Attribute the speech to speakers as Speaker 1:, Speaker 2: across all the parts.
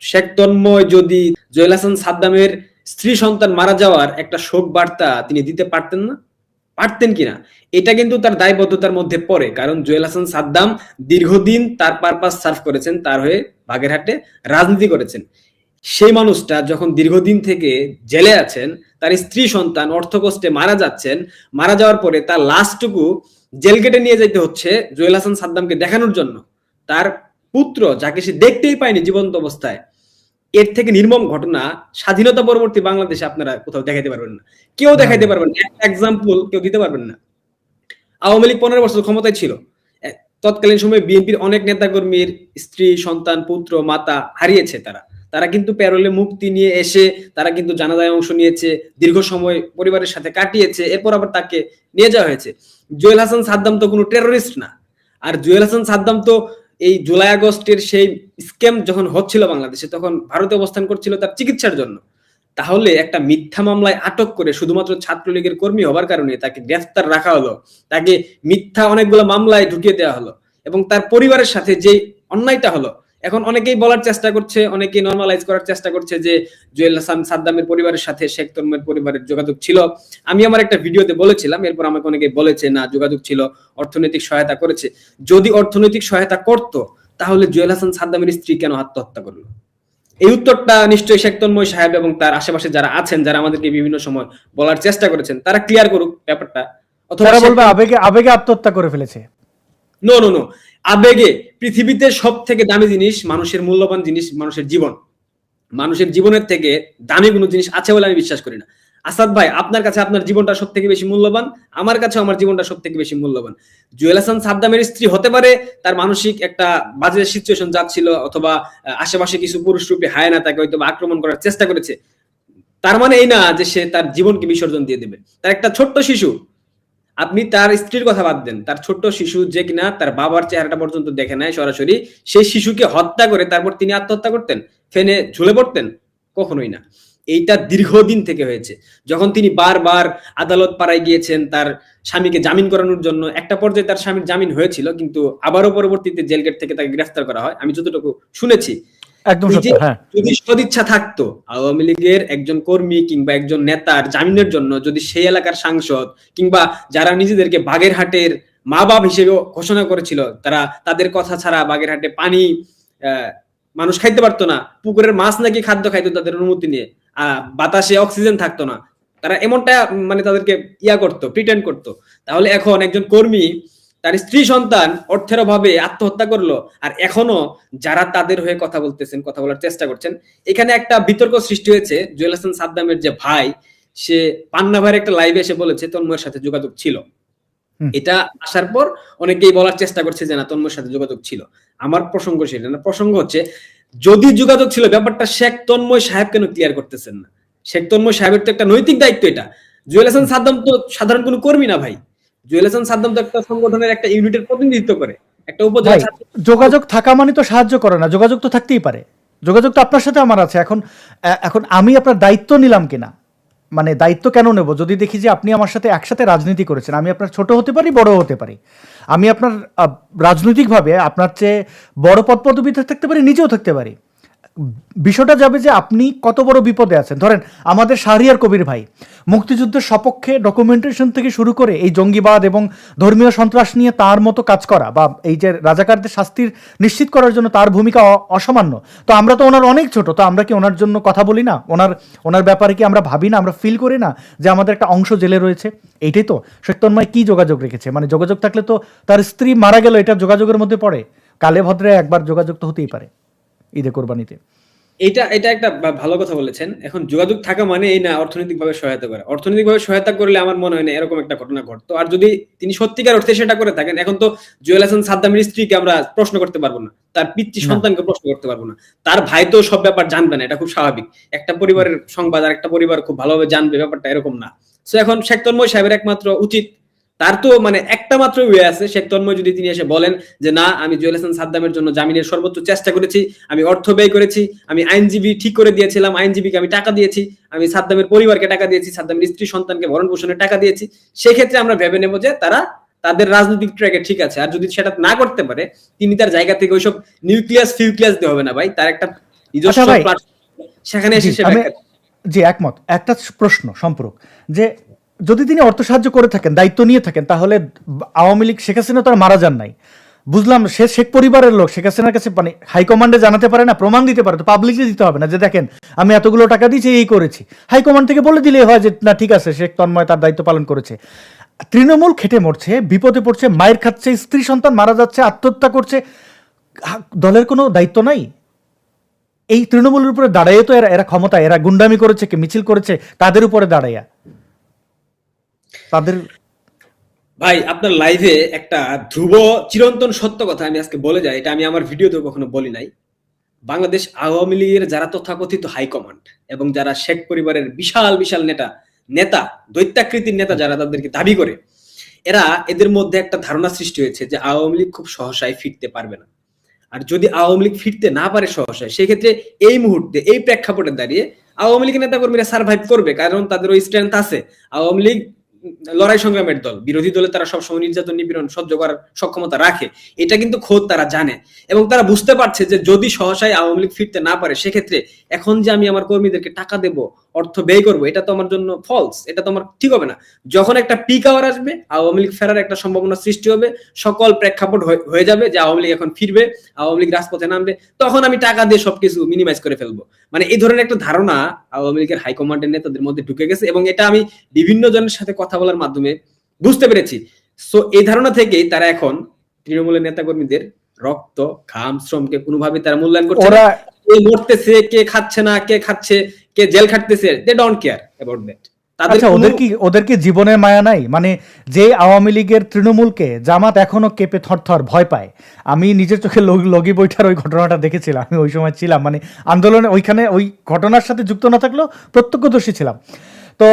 Speaker 1: শেখ তন্ময় যদি জুয়েল হাসান সাদ্দামের স্ত্রী সন্তান মারা যাওয়ার একটা শোক বার্তা তিনি দিতে পারতেন না? পারতেন কিনা? এটা কিন্তু তার দায়বদ্ধতার মধ্যে পড়ে, কারণ জুয়েল হাসান সাদ্দাম দীর্ঘদিন তার পারপাস সার্ভ করেছেন, তার হয়ে বাগেরহাটে রাজনীতি করেছেন। সেই মানুষটা যখন দীর্ঘদিন থেকে জেলে আছেন, তার স্ত্রী সন্তান অর্থকষ্টে মারা যাচ্ছেন, মারা যাওয়ার পরে তার লাশটুকু জেল গেটে নিয়ে যেতে হচ্ছে জুয়েল হাসান সাদ্দামকে দেখানোর জন্য, তার পুত্র যাকে সে দেখতেই পায়নি জীবন্ত অবস্থায়। এর থেকে নির্মম ঘটনা স্বাধীনতা পরবর্তী বাংলাদেশে আপনারা কোথাও দেখাইতে পারবেন না, কেউ দেখাইতে পারবেন না, এক্সাম্পল কেউ দিতে পারবেন না। আওয়ামী লীগ 15 বছর ক্ষমতায় ছিল, তৎকালীন সময়ে বিএনপির অনেক নেতাকর্মীর স্ত্রী সন্তান পুত্র মাতা হারিয়েছে তারা, তারা কিন্তু প্যারোলে মুক্তি নিয়ে এসে তারা কিন্তু জানাজায় অংশ নিয়েছে, দীর্ঘ সময় পরিবারের সাথে কাটিয়েছে, এরপর আবার তাকে নিয়ে যাওয়া হয়েছে। জুয়েল হাসান সাদ্দাম তো কোনো টেরোরিস্ট না। আর জুয়েল হাসান সাদ্দাম তো এই জুলাই আগস্টের সেই স্ক্যাম যখন হচ্ছিল বাংলাদেশে, তখন ভারতে অবস্থান করছিল তার চিকিৎসার জন্য। তাহলে একটা মিথ্যা মামলায় আটক করে শুধুমাত্র ছাত্রলীগের কর্মী হবার কারণে তাকে গ্রেফতার রাখা হলো, তাকে মিথ্যা অনেকগুলো মামলায় ঢুকিয়ে দেওয়া হলো, এবং তার পরিবারের সাথে যে অন্যায়টা হলো, এখন অনেকেই বলার চেষ্টা করছে, অনেকেই নরমালাইজ করার চেষ্টা করছে যে জুয়েল হাসান সাদ্দামের পরিবারের সাথে শেখ তন্ময়ের পরিবারের যোগাযোগ ছিল। আমি আমার একটা ভিডিওতে বলেছিলাম, এরপর আমাকে অনেকেই বলেছে না যোগাযোগ ছিল, অর্থনৈতিক সহায়তা করেছে। যদি অর্থনৈতিক সহায়তা করত, তাহলে জুয়েল হাসান সাদ্দামের স্ত্রী কেন আত্মহত্যা করলো? এই উত্তরটা নিশ্চয়ই শেখ তন্ময় সাহেব এবং তার আশেপাশে যারা আছেন, যারা আমাদেরকে বিভিন্ন সময় বলার চেষ্টা করেছেন, তারা ক্লিয়ার করুক ব্যাপারটা। অথবা
Speaker 2: বলবে আবেগে আবেগে আত্মহত্যা করে ফেলেছে।
Speaker 1: নো নো নো, আবেগে পৃথিবীতে সব থেকে দামি জিনিস, মানুষের মূল্যবান জিনিস মানুষের জীবন। মানুষের জীবনের থেকে দামি কোনো জিনিস আছে বলে আমি বিশ্বাস করি না। আসাদ ভাই, আপনার কাছে আপনার জীবনটা সব থেকে বেশি মূল্যবান, আমার কাছে আমার জীবনটা সব থেকে বেশি মূল্যবান। জুয়েল হাসান সাদ্দামের স্ত্রী হতে পারে তার মানসিক একটা বাজে সিচুয়েশন যাচ্ছিল, অথবা আশেপাশে কিছু পুরুষ রূপে হায়না তাকে হয়তো আক্রমণ করার চেষ্টা করেছে, তার মানে এই না যে সে তার জীবনকে বিসর্জন দিয়ে দেবে। তার একটা ছোট্ট শিশু, আপনি তার স্ত্রীর কথা বাদ দেন, তার ছোট্ট শিশু যে কিনা তার বাবার চেহারাটা পর্যন্ত দেখে নেয় সরাসরি, সেই শিশুকে হত্যা করে তারপর তিনি আত্মহত্যা করতেন, ফেনে ঝুলে পড়তেন? কখনোই না। এইটা দীর্ঘদিন থেকে হয়েছে। যখন তিনি বারবার আদালত পাড়ায় গিয়েছেন তার স্বামীকে জামিন করানোর জন্য, একটা পর্যায়ে তার স্বামীর জামিন হয়েছিল, কিন্তু আবারও পরবর্তীতে জেল গেট থেকে তাকে গ্রেফতার করা হয়, আমি যতটুকু শুনেছি।
Speaker 2: একদম সত্য, হ্যাঁ।
Speaker 1: যদি সদিচ্ছা থাকতো, আওয়ামী লীগের একজন কর্মী কিংবা একজন নেতার জামিনের জন্য যদি সেই এলাকার সাংসদ কিংবা যারা নিজেদেরকে বাগেরহাটের মা বাপ হিসেবে ঘোষণা করেছিল, তারা তাদের কথা ছাড়া বাগেরহাটে পানি মানুষ খাইতে পারতো না, পুকুরের মাছ নাকি খাদ্য খাইতো তাদের অনুমতি নিয়ে, বাতাসে অক্সিজেন থাকতো না, তারা এমনটা মানে তাদেরকে করতো, প্রিটেন্ড করতো, তাহলে এখন একজন কর্মী তার স্ত্রী সন্তান অর্থের অভাবে আত্মহত্যা করলো, আর এখনো যারা তাদের হয়ে কথা বলতেছেন, কথা বলার চেষ্টা করছেন, এখানে একটা বিতর্ক সৃষ্টি হয়েছে। জুয়েল হাসান সাদ্দামের যে ভাই, সে পান্না ভাইয়ের একটা লাইভে এসে বলেছে তন্ময়ের সাথে যোগাযোগ ছিল। এটা আসার পর অনেকেই বলার চেষ্টা করছে যে না, তন্ময়ের সাথে যোগাযোগ ছিল। আমার প্রসঙ্গ সেটা না, প্রসঙ্গ হচ্ছে যদি যোগাযোগ ছিল, ব্যাপারটা শেখ তন্ময় সাহেব কেন ক্লিয়ার করতেছেন না? শেখ তন্ময় সাহেবের তো একটা নৈতিক দায়িত্ব এটা। জুয়েল হাসান সাদ্দাম তো সাধারণ কোনো কর্মী না ভাই। জুয়েল হাসান সাদ্দাম তো একটা সংগঠনের একটা ইউনিটের প্রতিনিধিত্ব করে, একটা উপজেলা।
Speaker 2: যোগাযোগ থাকা মানে তো সাহায্য করে না, যোগাযোগ তো থাকতেই পারে। যোগাযোগ তো আপনার সাথে আমার আছে। এখন এখন আমি আপনার দায়িত্ব নিলাম কিনা, মানে দায়িত্ব কেন নেব যদি দেখি যে আপনি আমার সাথে একসাথে রাজনীতি করেছেন। আমি আপনার ছোট হতে পারি, বড় হতে পারি, আমি আপনার রাজনৈতিকভাবে আপনার চেয়ে বড় পদ পদবিতে থাকতে পারি, নিজেও থাকতে পারি। বিষয়টা যাবে যে আপনি কত বড় বিপদে আছেন। ধরেন আমাদের শাহরিয়ার কবির ভাই মুক্তিযুদ্ধের সপক্ষে ডকুমেন্টেশন থেকে শুরু করে এই জঙ্গিবাদ এবং ধর্মীয় সন্ত্রাস নিয়ে তার মতো কাজ করা, বা এই যে রাজাকারদের শাস্তির নিশ্চিত করার জন্য তার ভূমিকা অসামান্য। তো আমরা তো ওনার অনেক ছোট, তো আমরা কি ওনার জন্য কথা বলি না? ওনার ব্যাপারে কি আমরা ভাবি না, আমরা ফিল করি না যে আমাদের একটা অংশ জেলে রয়েছে? এইটাই তো। শেখ তন্ময় কি যোগাযোগ রেখেছে? মানে যোগাযোগ থাকলে তো তার স্ত্রী মারা গেল, এটা যোগাযোগের মধ্যে পড়ে। কালে ভদ্রে একবার যোগাযোগ তো হতেই পারে ঈদে কোরবানিতে।
Speaker 1: এটা একটা ভালো কথা বলেছেন। এখন যোগাযোগ থাকা মানে এই না অর্থনৈতিকভাবে সহায়তা করা। অর্থনৈতিকভাবে সহায়তা করলে আমার মনে হয় না এরকম একটা ঘটনা ঘটতো। আর যদি তিনি সত্যিকার অর্থে সেটা করে থাকেন, এখন তো জুয়েল হাসান সাদ্দামের স্ত্রীকে আমরা প্রশ্ন করতে পারবো না, তার পিতৃ সন্তানকে প্রশ্ন করতে পারবো না, তার ভাই তো সব ব্যাপার জানবে না, এটা খুব স্বাভাবিক। একটা পরিবারের সংবাদ আর একটা পরিবার খুব ভালোভাবে জানবে, ব্যাপারটা এরকম না। সো এখন শেখ তন্ময় সাহেবের একমাত্র উচিত, তার তো মানে একটা মাত্র ওয়ে আছে, শেখ তন্ময় যদি তিনি এসে বলেন যে না, আমি জুয়েল হাসান সাদ্দামের জন্য জামিনের সর্বোচ্চ চেষ্টা করেছি, আমি অর্থ ব্যয় করেছি, আমি আইনজীবী ঠিক করে দিয়েছিলাম, আইনজীবীকে আমি টাকা দিয়েছি, আমি সাদ্দামের পরিবারকে টাকা দিয়েছি, সাদ্দামের স্ত্রী সন্তানকে ভরণ পোষণের টাকা দিয়েছি, সেক্ষেত্রে আমরা ভেবে নেব যে তারা তাদের রাজনৈতিক ট্র্যাকে ঠিক আছে। আর যদি সেটা না করতে পারে, তিনি তার জায়গা থেকে ওইসব নিউক্লিয়াস ফিউক্লিয়াস দিয়ে হবে না ভাই, তার একটা নিজস্ব
Speaker 2: আচ্ছা ভাই,
Speaker 1: প্ল্যাটফর্ম, সেখানে
Speaker 2: জি
Speaker 1: এসে সে
Speaker 2: আমি,
Speaker 1: ব্যাখ্যা দেয়।
Speaker 2: জি একমত। একটা প্রশ্ন সম্পূরক, যে যদি তিনি অর্থ সাহায্য করে থাকেন, দায়িত্ব নিয়ে থাকেন, তাহলে আওয়ামী লীগ, শেখ হাসিনা তো আর মারা যান নাই, বুঝলাম সে শেখ পরিবারের লোক, শেখ হাসিনার কাছে মানে হাইকমান্ডে জানাতে পারে না, প্রমাণ দিতে পারে, তো পাবলিকলি দিতে হবে না যে দেখেন আমি এতগুলো টাকা দিয়েছি, এই করেছি। হাইকমান্ড থেকে বলে দিলে হয় যে না ঠিক আছে, শেখ তন্ময় তার দায়িত্ব পালন করেছে। তৃণমূল খেটে মরছে, বিপদে পড়ছে, মায়ের খাচ্ছে, স্ত্রী সন্তান মারা যাচ্ছে, আত্মহত্যা করছে, দলের কোনো দায়িত্ব নাই? এই তৃণমূলের উপরে দাঁড়াইয়ে তো এরা এরা ক্ষমতা, এরা গুন্ডামি করেছে, কি মিছিল করেছে, তাদের উপরে দাঁড়াইয়া তাদের।
Speaker 1: ভাই আপনার লাইভে একটা ধ্রুব চিরন্তন সত্য কথা আমি আজকে বলে যাই, এটা আমি আমার ভিডিওতে কখনো বলি নাই। বাংলাদেশ আওয়ামী লীগের যারা তথাকথিত হাইকমান্ড এবং যারা শেখ পরিবারের বিশাল বিশাল নেতা নেতা দৈত্যাকৃতির নেতা যারা তাদেরকে দাবি করে, এরা এদের মধ্যে একটা ধারণা সৃষ্টি হয়েছে যে আওয়ামী লীগ খুব সহসায় ফিরতে পারবে না। আর যদি আওয়ামী লীগ ফিরতে না পারে সহসায়, সেক্ষেত্রে এই মুহূর্তে এই প্রেক্ষাপটে দাঁড়িয়ে আওয়ামী লীগের নেতাকর্মীরা সার্ভাইভ করবে, কারণ তাদের ওই স্ট্রেংথ আছে। আওয়ামী লীগ লড়াই সংগ্রামের দল, বিরোধী দলে তারা সবসময় নির্যাতন নিপীড়ন সহ্য করার সক্ষমতা রাখে, এটা কিন্তু খোদ তারা জানে। এবং তারা বুঝতে পারছে যে যদি সহসায় আওয়ামী লীগ ফিরতে না পারে, সেক্ষেত্রে এখন যে আমি আমার কর্মীদেরকে টাকা দেব, অর্থ ব্যয় করবো, এটা তো আমার জন্য ফলস, এটা তো আমার ঠিক হবে না। যখন একটা পিক আওয়ার আসবে, আওয়ামী লীগ ফেরার একটা সম্ভাবনা সৃষ্টি হবে, সকল প্রেক্ষাপট হয়ে যাবে যে আওয়ামী লীগ এখন ফিরবে, আওয়ামী লীগ রাজপথে নামবে, তখন আমি টাকা দিয়ে সবকিছু মিনিমাইজ করে ফেলবো। মানে এই ধরনের একটা ধারণা আওয়ামী লীগের হাইকমান্ডের নেতাদের মধ্যে ঢুকে গেছে, এবং এটা আমি বিভিন্ন জনের সাথে কথা বলার মাধ্যমে বুঝতে পেরেছি। সো এই ধারণা থেকেই তারা এখন তৃণমূলের নেতাকর্মীদের রক্ত ঘাম শ্রমকে কোনোভাবে তারা মূল্যায়ন করছে না।
Speaker 2: ওরা,
Speaker 1: কে মরতেছে, কে খাচ্ছে না, কে খাচ্ছে, কে জেল খাটতেছে, they don't care about that. তাদের
Speaker 2: আচ্ছা
Speaker 1: কোনো
Speaker 2: ওদের কি জীবনের মায়া নাই? মানে যে আওয়ামী লীগের তৃণমূলকে জামাত এখনো কেঁপে থরথর ভয় পায়। আমি নিজের চোখে লগি বৈঠার ওই ঘটনাটা দেখেছিলাম, আমি ওই সময় ছিলাম, মানে আন্দোলনে ওইখানে ওই ঘটনার সাথে যুক্ত না থাকলেও প্রত্যক্ষদর্শী ছিলাম। তো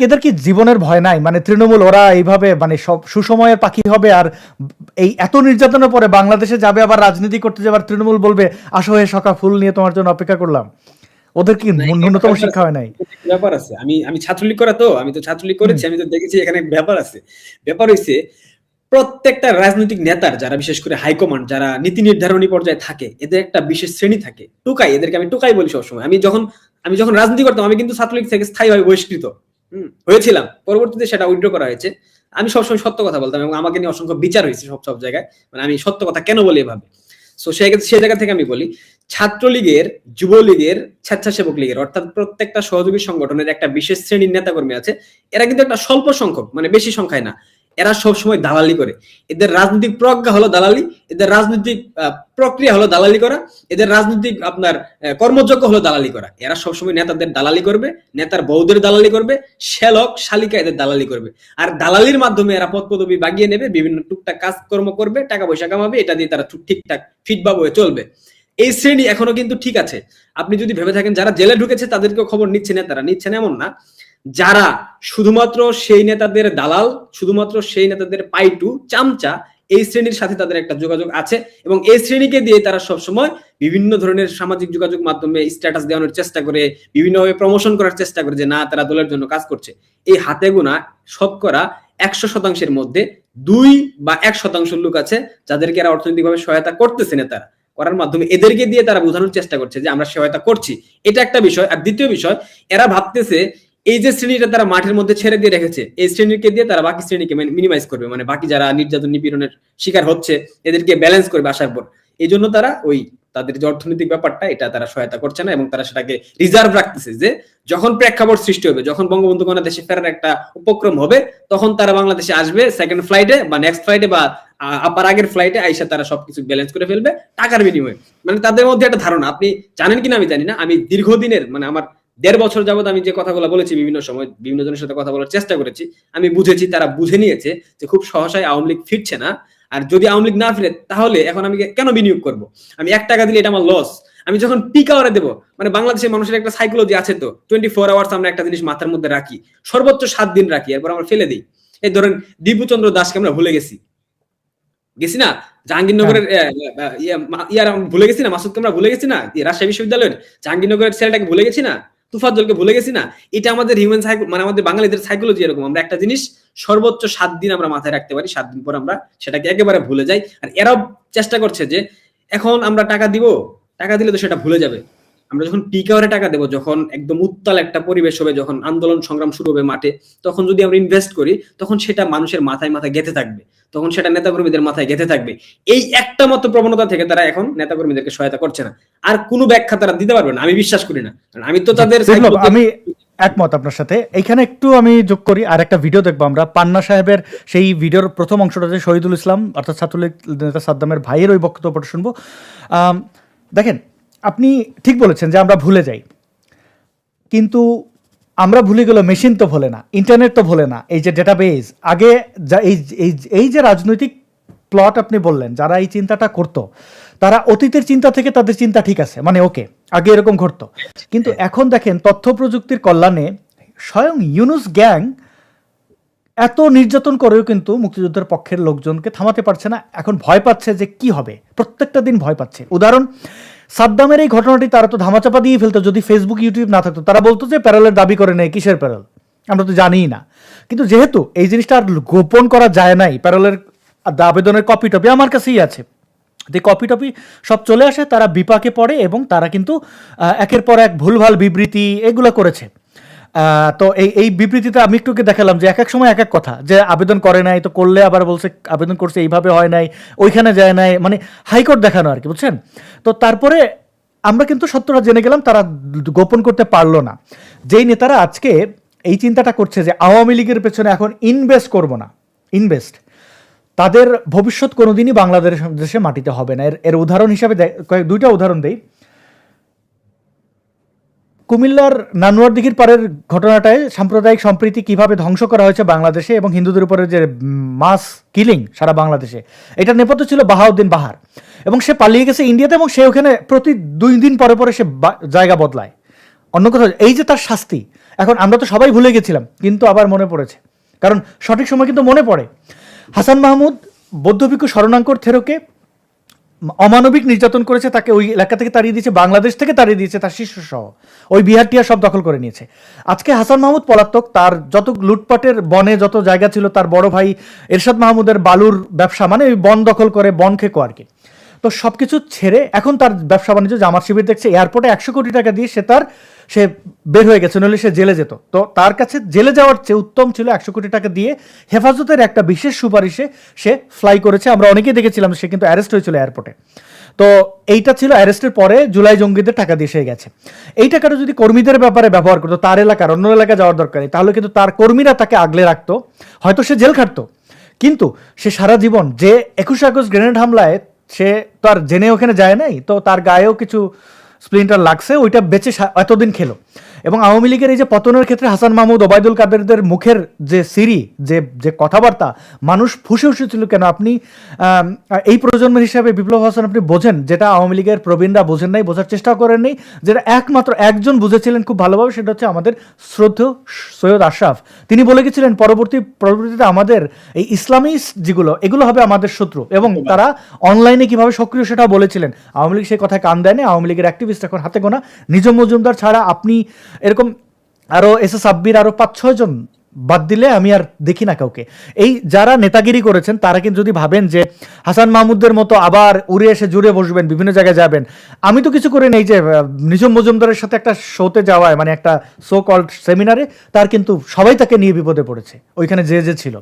Speaker 2: এদের কি জীবনের ভয় নাই? মানে তৃণমূল ওরা এইভাবে মানে সব সুসময়ের পাখি হবে, আর এই এত নির্যাতনের পরে বাংলাদেশে যাবে, আবার রাজনীতি করতে যাবে, আর তৃণমূল বলবে আসো হে সখা ফুল নিয়ে তোমার জন্য অপেক্ষা করলাম। ওদের কি
Speaker 1: না,
Speaker 2: ন্যূনতম শিক্ষা হয় নাই?
Speaker 1: ব্যাপার আছে। আমি আমি ছাত্রলীগ করা, তো আমি তো ছাত্রলীগ করেছি, আমি তো দেখেছি এখানে ব্যাপার আছে। ব্যাপার হইছে প্রত্যেকটা রাজনৈতিক নেতার, যারা বিশেষ করে হাইকমান্ড, যারা নীতি নির্ধারণী পর্যায়ে থাকে, এদের একটা বিশেষ শ্রেণী থাকে, টুকাই, এদেরকে আমি টুকাই বলি সবসময়। আমি যখন রাজনীতি করতাম, আমি কিন্তু ছাত্রলীগ থেকে স্থায়ীভাবে বহিষ্কৃত হয়েছিলাম, পরবর্তীতে সেটা উইথড্র করা হয়েছে। আমি সবসময় সত্য কথা বলতাম, এবং আমাকে নিয়ে অসংখ্য বিচার হয়েছে সব সব জায়গায়। মানে আমি সত্য কথা কেন বলি এভাবে, সো সেই জায়গা থেকে আমি বলি, ছাত্রলীগের, যুবলীগের, স্বেচ্ছাসেবক লীগের, অর্থাৎ প্রত্যেকটা সহযোগী সংগঠনের একটা বিশেষ শ্রেণীর নেতাকর্মী আছে। এরা কিন্তু একটা স্বল্প সংখ্যক, মানে বেশি সংখ্যায় না, এরা সবসময় দালালি করে। এদের রাজনৈতিক প্রজ্ঞা হলো দালালি, এদের রাজনৈতিক প্রক্রিয়া হলো দালালি করা, এদের রাজনৈতিক আপনার কর্মযোগ্য হলো দালালি করা। এরা সবসময় নেতাদের দালালি করবে, নেতার বউদের দালালি করবে, শ্যালক শালিকা এদের দালালি করবে। আর দালালির মাধ্যমে এরা পদ পদবি বাগিয়ে নেবে, বিভিন্ন টুকটাক কাজকর্ম করবে, টাকা পয়সা কামাবে, এটা দিয়ে তারা ঠিকঠাক ফিটবাব হয়ে চলবে। এই শ্রেণী এখনো কিন্তু ঠিক আছে। আপনি যদি ভেবে থাকেন যারা জেলে ঢুকেছে তাদেরকেও খবর নিচ্ছে নেতারা, নিচ্ছেন এমন না। যারা শুধুমাত্র সেই নেতাদের দালাল, শুধুমাত্র সেই নেতাদের পাইটু চামচা, এই শ্রেণীর সাথে তাদের একটা যোগাযোগ আছে, এবং এই শ্রেণীকে দিয়ে তারা সবসময় বিভিন্ন ধরনের সামাজিক যোগাযোগ মাধ্যমে স্ট্যাটাস দেওয়ানোর চেষ্টা করে, বিভিন্নভাবে প্রমোশন করার চেষ্টা করে যে না, তারা দলের জন্য কাজ করছে। এই হাতে গোনা শতকরা 100%-এর মধ্যে 2 বা 1% লোক আছে যাদেরকে এরা অর্থনৈতিকভাবে সহায়তা করতেছে, নেতারা করার মাধ্যমে এদেরকে দিয়ে তারা বোঝানোর চেষ্টা করছে যে আমরা সহায়তা করছি। এটা একটা বিষয়। আর দ্বিতীয় বিষয়, এরা ভাবতেছে এই যে শ্রেণীটা তারা মাঠের মধ্যে ছেড়ে দিয়ে রেখেছে, এই শ্রেণীকে দিয়ে তারা বাকি শ্রেণীকে মিনিমাইজ করবে, মানে বাকি যারা নির্যাতন নিপীড়নের শিকার হচ্ছে এদেরকে ব্যালেন্স করবে আসার পর। এই জন্য তারা ওই তাদের যে অর্থনৈতিক ব্যাপারটা, এটা তারা সহায়তা করছে না, এবং তারা সেটাকে রিজার্ভ রাখতেছে যে যখন প্রেক্ষাপট সৃষ্টি হবে, যখন বঙ্গবন্ধু কন্যা দেশে ফেরার একটা উপক্রম হবে, তখন তারা বাংলাদেশে আসবে সেকেন্ড ফ্লাইটে বা নেক্সট ফ্লাইটে বা আপার আগের ফ্লাইটে আইসা তারা সবকিছু ব্যালেন্স করে ফেলবে টাকার বিনিময়ে। মানে তাদের মধ্যে একটা ধারণা, আপনি জানেন কিনা আমি জানি না, আমি দীর্ঘদিনের, মানে আমার 1.5 বছর যাবত আমি যে কথাগুলো বলেছি, বিভিন্ন সময় বিভিন্ন জনের সাথে কথা বলার চেষ্টা করেছি, আমি বুঝেছি, তারা বুঝে নিয়েছে যে খুব সহসায় আওয়ামী লীগ ফিরছে না। আর যদি আওয়ামী লীগ না ফিরে, তাহলে এখন আমি কেন বিনিয়োগ করব? আমি 1 টাকা দিলে এটা আমার লস। আমি যখন পিক আওয়ারে দেবো, মানে বাংলাদেশের মানুষের একটা সাইকোলজি আছে তো, 24 আওয়ার্স আমরা একটা জিনিস মাথার মধ্যে রাখি, সর্বোচ্চ 7 দিন রাখি, এরপর আমরা ফেলে দিই। এই ধরেন দীপুচন্দ্র দাসকে আমরা ভুলে গেছি না, জাহাঙ্গীরনগরের ইয়ার ভুলে গেছি না, মাসুদকে আমরা ভুলে গেছি না, রাজশাহী বিশ্ববিদ্যালয়ের জাহাঙ্গীরনগরের ছেলেটাকে ভুলে গেছি না, তুফাজ্জলকে ভুলে গেছি না। এটা আমাদের হিউম্যান সাইকো, মানে আমাদের বাঙালিদের সাইকোলজি এরকম, আমরা একটা জিনিস সর্বোচ্চ 7 দিন আমরা মাথায় রাখতে পারি, 7 দিন পর আমরা সেটাকে একেবারে ভুলে যাই। আর এরাও চেষ্টা করছে যে এখন আমরা টাকা দিব, টাকা দিলে তো সেটা ভুলে যাবে। আমরা যখন পিক আওয়ারে টাকা দেবো, যখন একদম উত্তাল একটা পরিবেশ হবে, যখন আন্দোলন সংগ্রাম শুরু হবে মাঠে, তখন যদি আমরা ইনভেস্ট করি, তখন সেটা মানুষের মাথায় মাথায় গেঁথে থাকবে, তখন সেটা নেতাকর্মীদের মাথায় গেঁথে থাকবে। এই একটা মাত্র প্রবণতা থেকে তারা এখন নেতাকর্মীদেরকে সহায়তা করছে না। আর কোনো ব্যাখ্যা তারা দিতে পারবে না, আমি বিশ্বাস করি না। কারণ আমি তো তাদের
Speaker 2: বিপ্লব, আমি একমত আপনার সাথে। এইখানে একটু আমি যোগ করি, আর একটা ভিডিও দেখবো আমরা পান্না সাহেবের, সেই ভিডিওর প্রথম অংশটাতে শহীদুল ইসলাম অর্থাৎ ছাত্রলীগ নেতা সাদ্দামের ভাইয়ের ওই বক্তব্যটা শুনবো। দেখেন, আপনি ঠিক বলেছেন যে আমরা ভুলে যাই, কিন্তু আমরা ভুলে গেল মেশিন তো ভোলে না, ইন্টারনেট তো ভোলে না, এই যে ডেটাবেস আগে এই যে রাজনৈতিক প্লট আপনি বললেন, যারা এই চিন্তাটা করতো তারা অতীতের চিন্তা থেকে তাদের চিন্তা ঠিক আছে, মানে ওকে আগে এরকম ঘটতো। কিন্তু এখন দেখেন তথ্য প্রযুক্তির কল্যাণে স্বয়ং ইউনুস গ্যাং এত নির্যাতন করেও কিন্তু মুক্তিযুদ্ধের পক্ষের লোকজনকে থামাতে পারছে না। এখন ভয় পাচ্ছে যে কি হবে, প্রত্যেকটা দিন ভয় পাচ্ছে। উদাহরণ, সাদ্দামের এই ঘটনাটি তারা তো ধামাচাপা দিয়ে ফেলতো যদি ফেসবুক ইউটিউব না থাকতো। তারা বলতো যে প্যারোলের দাবি করে নেই, কিসের প্যারোল, আমরা তো জানিই না। কিন্তু যেহেতু এই জিনিসটা আর গোপন করা যায় নাই, প্যারোলের আবেদনের কপি টপি আমার কাছেই আছে, যে কপি টপি সব চলে আসে, তারা বিপাকে পড়ে এবং তারা কিন্তু একের পর এক ভুলভাল বিবৃতি এগুলো করেছে। তো এই বিবৃতিতে আমি একটুকে দেখালাম যে এক এক সময় এক এক কথা, যে আবেদন করে নাই, তো করলে আবার বলছে আবেদন করছে এইভাবে হয় নাই, ওইখানে যায় নাই, মানে হাইকোর্ট দেখানো আর কি, বুঝছেন? তো তারপরে আমরা কিন্তু সত্যটা জেনে গেলাম, তারা গোপন করতে পারলো না। যেই নেতারা আজকে এই চিন্তাটা করছে যে আওয়ামী লীগের পেছনে এখন ইনভেস্ট করব না, তাদের ভবিষ্যৎ কোনোদিনই বাংলাদেশে মাটিতে হবে না। এর উদাহরণ হিসাবে দুইটা উদাহরণ দেই। কুমিল্লার নানুয়ার দিঘির পাড়ের ঘটনাটায় সাম্প্রদায়িক সম্প্রীতি কিভাবে ধ্বংস করা হয়েছে বাংলাদেশে এবং হিন্দুদের উপরে যে মাস কিলিং সারা বাংলাদেশে, এটার নেপথ্য ছিল বাহাউদ্দিন বাহার, এবং সে পালিয়ে গেছে ইন্ডিয়াতে, এবং সে ওখানে প্রতি 2 দিন পরে পরে সে জায়গা বদলায়। অন্য কথা, এই যে তার শাস্তি, এখন আমরা তো সবাই ভুলে গেছিলাম, কিন্তু আবার মনে পড়েছে, কারণ সঠিক সময় কিন্তু মনে পড়ে। হাসান মাহমুদ বৌদ্ধভিক্ষু শরণাঙ্কর থেরোকে অমানবিক নির্যাতন করেছে, তাকে ওই এলাকা থেকে তাড়িয়ে দিয়েছে, বাংলাদেশ থেকে তাড়িয়ে দিয়েছে, তার শিষ্য সহ ওই বিহার টিহার সব দখল করে নিয়েছে। আজকে হাসান মাহমুদ পলাতক, তার যত লুটপাটের বনে যত জায়গা ছিল, তার বড় ভাই এরশাদ মাহমুদের বালুর ব্যবসা, মানে ওই বন দখল করে বন খেকো আর কি। তো সব কিছু ছেড়ে এখন তার ব্যবসা বাণিজ্য, জামাত শিবির দেখছে, এয়ারপোর্টে 100 কোটি টাকা দিয়ে সে বের হয়ে গেছে, নইলে সে জেলে যেত। তো তার কাছে জেলে যাওয়ার চেয়ে উত্তম ছিল 100 কোটি টাকা দিয়ে হেফাজতের একটা বিশেষ সুপারিশে সে ফ্লাই করেছে। আমরা অনেকেই দেখেছিলাম, সে কিন্তু অ্যারেস্ট হয়েছিল এয়ারপোর্টে। তো এইটা ছিল অ্যারেস্টের পরে জুলাই জঙ্গিদের টাকা দিয়ে সে গেছে। এই টাকাটা যদি কর্মীদের ব্যাপারে ব্যবহার করতো, তার এলাকার অন্য এলাকায় যাওয়ার দরকার নেই, তাহলে কিন্তু তার কর্মীরা তাকে আগলে রাখতো, হয়তো সে জেল খাটতো। কিন্তু সে সারা জীবন, যে 21 আগস্ট গ্রেনেড হামলায় সে তো আর জেনে ওখানে যায় নাই, তো তার গায়েও কিছু স্প্লিন্টার লাগছে, ওইটা বেঁচে এতদিন খেলো। এবং আওয়ামী লীগের এই যে পতনের ক্ষেত্রে হাসান মাহমুদ, ওবায়দুল কাদেরদের মুখের যে সিরি, যে কথাবার্তা, মানুষ ফুসে উঠেছিল কেন? আপনি এই প্রজন্মের হিসাবে বিপ্লব হাসান আপনি বোঝেন, যেটা আওয়ামী লীগের প্রবীণরা বোঝেন নাই, বোঝার চেষ্টাও করেন নাই, যেটা একমাত্র একজন বুঝেছিলেন খুব ভালোভাবে, সেটা হচ্ছে আমাদের শ্রদ্ধেয় সৈয়দ আশরাফ। তিনি বলে গেছিলেন পরবর্তীতে আমাদের এই ইসলামিস্ট যেগুলো, এগুলো হবে আমাদের শত্রু, এবং তারা অনলাইনে কিভাবে সক্রিয় সেটাও বলেছিলেন। আওয়ামী লীগ সেই কথায় কান দেয়নি। আওয়ামী লীগের অ্যাক্টিভিস্ট এখন হাতে গোনা, নিজম মজুমদার ছাড়া আপনি এরকম আরো এসএস সাব্বির, আরো 5-6 জন বাদ দিলে আমি আর দেখি না কাউকে। এই যারা নেতাগিরি করেছেন, তারা কিন্তু যদি ভাবেন যে হাসান মাহমুদের মতো আবার উড়ে এসে জুড়ে বসবেন, বিভিন্ন জায়গায় যাবেন, আমি তো কিছু করে নেই। যে নিজম মজুমদারের সাথে একটা শোতে যাওয়ায়, মানে একটা সো কল্ড সেমিনারে, তার কিন্তু সবাই তাকে নিয়ে বিপদে পড়েছে ওইখানে যে ছিল।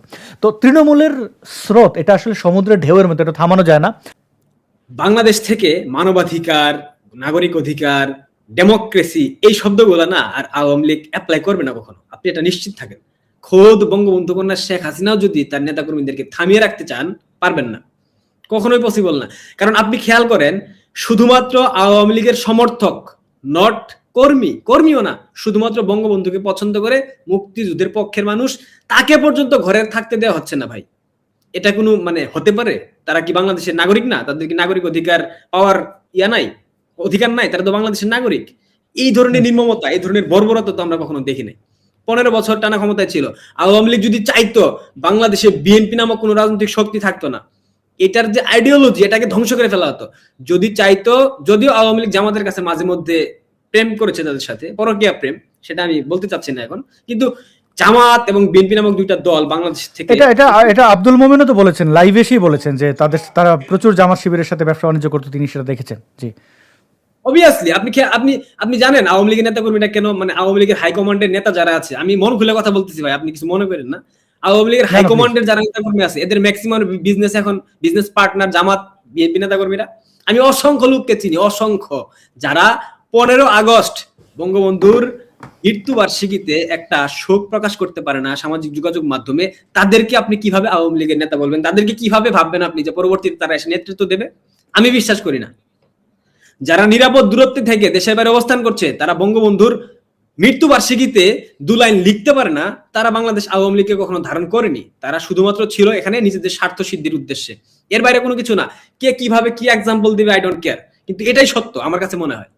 Speaker 2: তো তৃণমূলের স্রোত এটা আসলে সমুদ্রের ঢেউয়ের মতো, এটা থামানো যায় না।
Speaker 1: বাংলাদেশ থেকে মানবাধিকার, নাগরিক অধিকার, ডেমোক্রেসি এই শব্দগুলো না আর আওয়ামী লীগ অ্যাপ্লাই করবে না কখনো, আপনি এটা নিশ্চিত থাকেন। খোদ বঙ্গবন্ধু কন্যা শেখ হাসিনাও যদি তার নেতাকর্মীদেরকে থামিয়ে রাখতে চান, পারবেন না, কখনোই পসিবল না। কারণ আপনি খেয়াল করেন, শুধুমাত্র আওয়ামী লীগের সমর্থক, নট কর্মীও না, শুধুমাত্র বঙ্গবন্ধুকে পছন্দ করে মুক্তিযুদ্ধের পক্ষের মানুষ, তাকে পর্যন্ত ঘরে থাকতে দেওয়া হচ্ছে না ভাই। এটা কোনো মানে হতে পারে? তারা কি বাংলাদেশের নাগরিক না? তাদের কি নাগরিক অধিকার পাওয়ার অধিকার নাই? তারা তো বাংলাদেশের নাগরিক। এই ধরনের নির্মমতা, এই ধরনের বর্বরতা তো আমরা কখনো দেখি নাই। 15 বছর টানা ক্ষমতায় ছিল আওয়ামী লীগ। যদি চাইতো, বাংলাদেশে বিএনপি নামক কোনো রাজনৈতিক শক্তি থাকতো না। এটার যে আইডিওলজি, এটাকে ধ্বংস করে ফেলা হতো যদি চাইতো। যদিও আওয়ামী লীগ জামাতের কাছে মাঝে মধ্যে প্রেম করেছে, তাদের সাথে পরকীয়া প্রেম, সেটা আমি বলতে চাচ্ছি না এখন, কিন্তু জামাত এবং বিএনপি নামক দুইটা দল বাংলাদেশ থেকে,
Speaker 2: এটা আব্দুল মোমেনও তো বলেছেন, লাইভ এসেই বলেছেন যে তারা প্রচুর জামাত শিবিরের সাথে ব্যবসা বাণিজ্য করতো, তিনি সেটা দেখেছেন। জি,
Speaker 1: অবভিয়াসলি আপনি আপনি জানেন আওয়ামী লীগের নেতা কর্মীরা কেন, মানে আওয়ামী লীগের হাইকমান্ডের নেতা যারা আছে, আমি মন খুলে কথা বলতেছি ভাই, আপনি কিছু মনে করেন না। আওয়ামী লীগের
Speaker 2: না, না, please।
Speaker 1: হাইকমান্ডের যারা নেতা কর্মী আছে এদের ম্যাক্সিমাম বিজনেস এখন বিজনেস পার্টনার জামাত বিএনপি নেতা কর্মীরা। আমি অসংখ্য লোককে চিনি, অসংখ্য, যারা 15 আগস্ট বঙ্গবন্ধুর মৃত্যুবার্ষিকীতে একটা শোক প্রকাশ করতে পারে না সামাজিক যোগাযোগ মাধ্যমে। তাদেরকে আপনি কিভাবে আওয়ামী লীগের নেতা বলবেন? তাদেরকে কিভাবে ভাববেন আপনি যে পরবর্তীতে তারা এসে নেতৃত্ব দেবে? আমি বিশ্বাস করি না। যারা নিরাপদ দূরত্বে থেকে দেশের বাইরে অবস্থান করছে, তারা বঙ্গবন্ধুর মৃত্যুবার্ষিকীতে 2 লাইন লিখতে পারে না, তারা বাংলাদেশ আওয়ামী লীগকে কখনো ধারণ করেনি। তারা শুধুমাত্র ছিল এখানে নিজেদের স্বার্থ সিদ্ধির উদ্দেশ্যে, এর বাইরে কোনো কিছু না। কে কিভাবে কি এক্সাম্পল দিবে আই ডোন্ট কেয়ার, কিন্তু এটাই সত্য আমার কাছে মনে হয়।